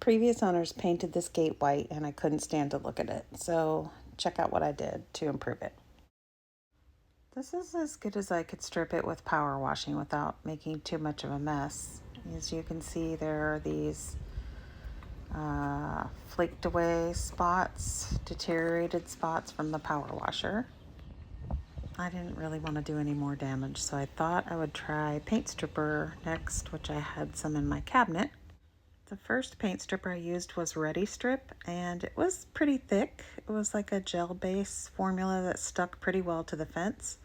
Previous owners painted this gate white and I couldn't stand to look at it, so check out what I did to improve it. This is as good as I could strip it with power washing without making too much of a mess. As you can see, there are these flaked away spots, deteriorated spots from the power washer. I didn't really want to do any more damage, so I thought I would try paint stripper next, which I had some in my cabinet. The first paint stripper I used was Ready Strip, and it was pretty thick. It was like a gel base formula that stuck pretty well to the fence.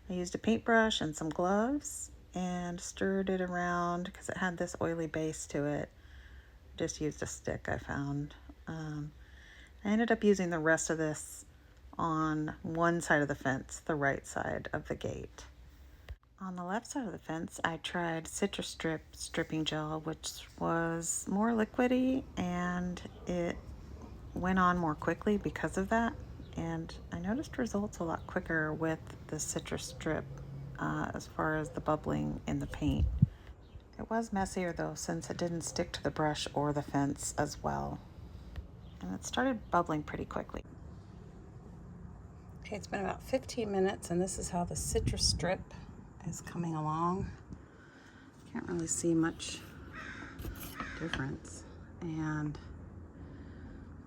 I used a paintbrush and some gloves and stirred it around because it had this oily base to it. Just used a stick I found. I ended up using the rest of this on one side of the fence, the right side of the gate. On the left side of the fence, I tried CitriStrip stripping gel, which was more liquidy, and it went on more quickly because of that. And I noticed results a lot quicker with the CitriStrip as far as the bubbling in the paint. It was messier though, since it didn't stick to the brush or the fence as well. And it started bubbling pretty quickly. Okay, it's been about 15 minutes, and this is how the CitriStrip is coming along. Can't really see much difference. And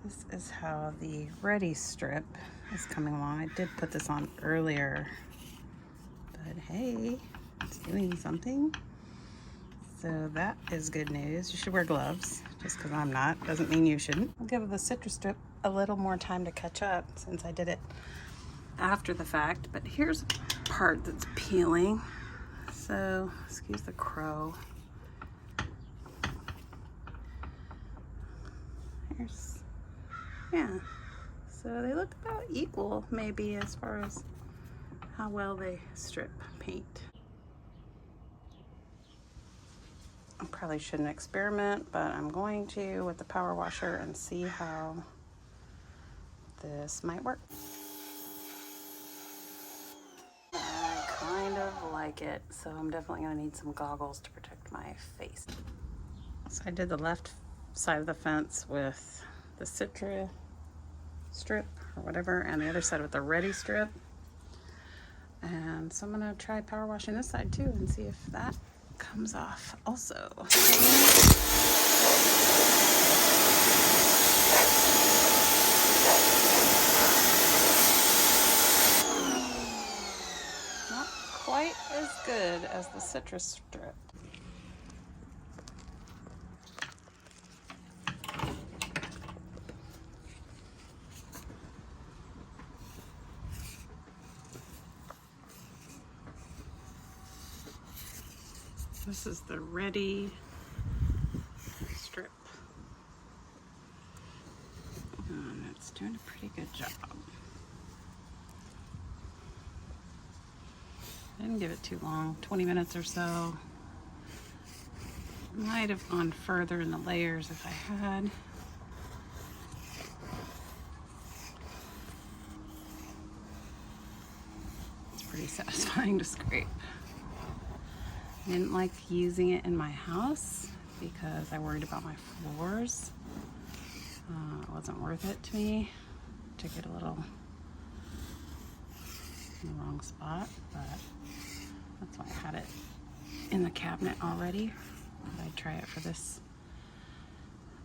this is how the Ready Strip is coming along. I did put this on earlier, but hey, it's doing something. So that is good news. You should wear gloves. Just because I'm not doesn't mean you shouldn't. I'll give the CitriStrip a little more time to catch up since I did it after the fact, but here's a part that's peeling, so excuse the crow. Yeah, so they look about equal maybe as far as how well they strip paint. I probably shouldn't experiment, but I'm going to with the power washer and see how this might work. Kind of like it, so I'm definitely going to need some goggles to protect my face. So I did the left side of the fence with the CitriStrip or whatever, and the other side with the Ready Strip. And so I'm going to try power washing this side too and see if that comes off also. Quite as good as the CitriStrip. This is the Ready Strip, and it's doing a pretty good job. I didn't give it too long, 20 minutes or so. Might have gone further in the layers if I had. It's pretty satisfying to scrape. I didn't like using it in my house because I worried about my floors. It wasn't worth it to me to get a little in the wrong spot, but that's why I had it in the cabinet already. I'd try it for this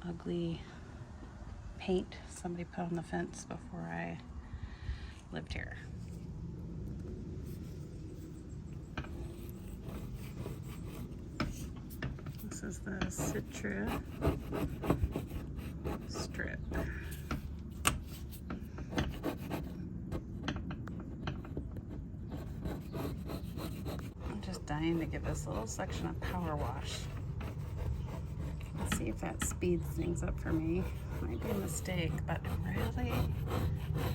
ugly paint somebody put on the fence before I lived here. This is the CitriStrip. I'm just dying to give this little section a power wash. Let's see if that speeds things up for me. Might be a mistake, but really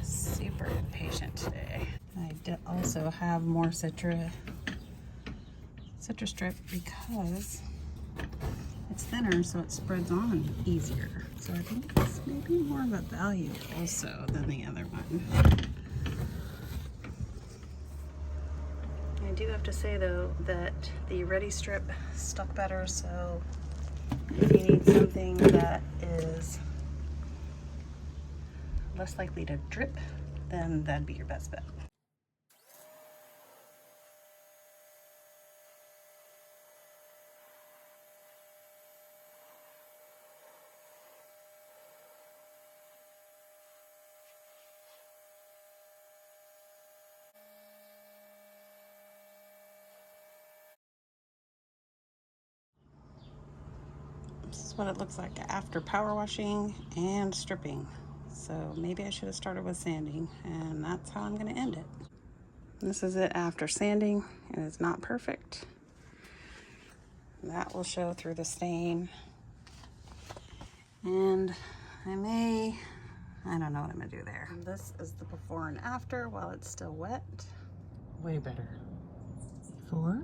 super impatient today. I did also have more CitriStrip because it's thinner, so it spreads on easier. So I think it's maybe more of a value also than the other one. I do have to say though that the Ready Strip stuck better, so If you need something that is less likely to drip, then that'd be your best bet. This is what it looks like after power washing and stripping. So maybe I should have started with sanding, and that's how I'm going to end it. This is it after sanding. It is not perfect. That will show through the stain. And I don't know what I'm going to do there. And this is the before and after while it's still wet. Way better. Before.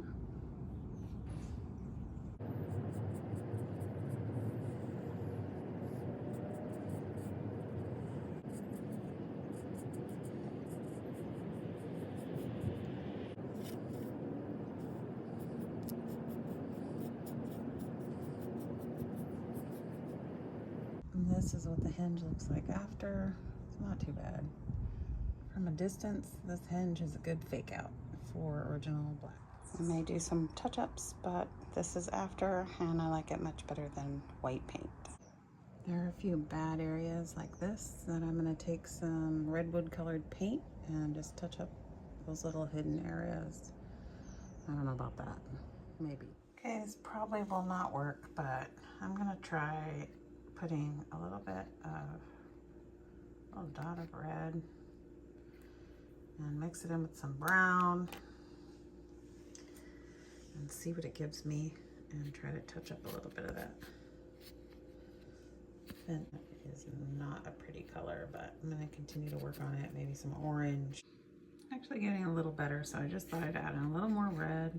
This is what the hinge looks like after. It's not too bad. From a distance, this hinge is a good fake out for original black. I may do some touch-ups, but this is after, and I like it much better than white paint. There are a few bad areas like this that I'm going to take some redwood colored paint and just touch up those little hidden areas. I don't know about that. Maybe. Okay, this probably will not work, but I'm going to try putting a little bit of a little dot of red and mix it in with some brown and see what it gives me and try to touch up a little bit of that. And it is not a pretty color, but I'm going to continue to work on it. Maybe some orange. Actually getting a little better, so I just thought I'd add in a little more red.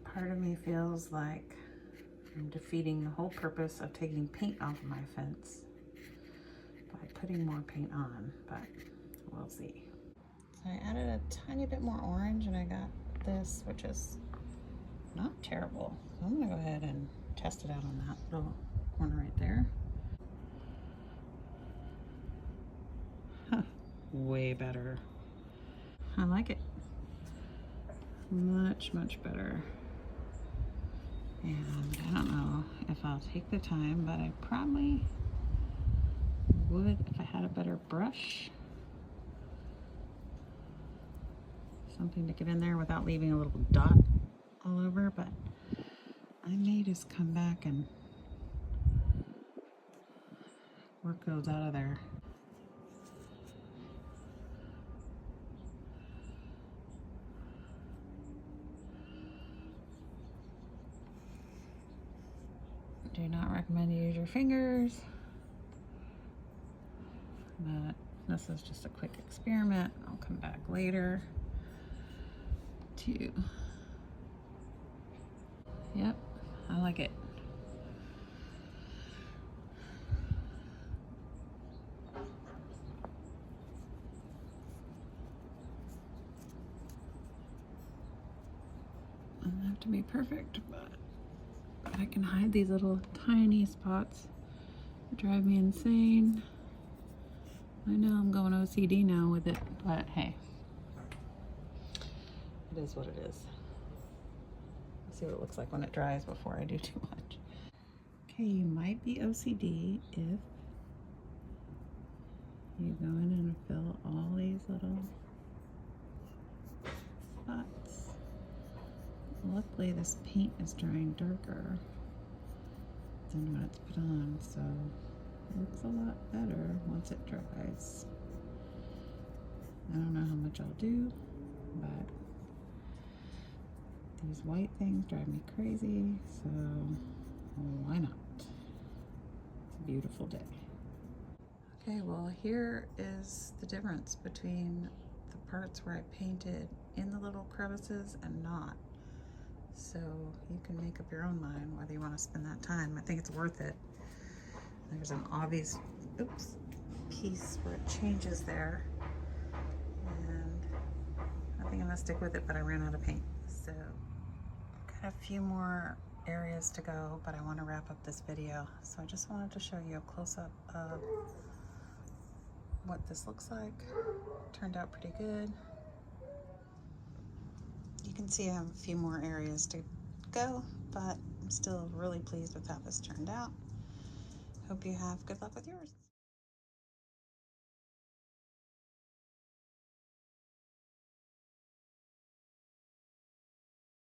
Part of me feels like I'm defeating the whole purpose of taking paint off of my fence by putting more paint on, but we'll see. So I added a tiny bit more orange and I got this, which is not terrible. So I'm gonna go ahead and test it out on that little corner right there. Huh, way better. I like it. Much, much better. And I don't know if I'll take the time, but I probably would if I had a better brush. Something to get in there without leaving a little dot all over, but I may just come back and work those out of there. Do not recommend you use your fingers, but this is just a quick experiment. I'll come back later to, yep, I like it. Doesn't have to be perfect, but I can hide these little tiny spots that drive me insane. I know I'm going OCD now with it, but hey, it is what it is. Let's see what it looks like when it dries before I do too much. Okay, you might be OCD if you go in and fill all these little spots. Luckily, this paint is drying darker than when it's put on, so it looks a lot better once it dries. I don't know how much I'll do, but these white things drive me crazy, so why not? It's a beautiful day. Okay, well, here is the difference between the parts where I painted in the little crevices and not. So you can make up your own mind whether you want to spend that time. I think it's worth it. There's an obvious, piece where it changes there. And I think I'm gonna stick with it, but I ran out of paint. So got a few more areas to go, but I want to wrap up this video. So I just wanted to show you a close-up of what this looks like. Turned out pretty good. You can see I have a few more areas to go, but I'm still really pleased with how this turned out. Hope you have good luck with yours.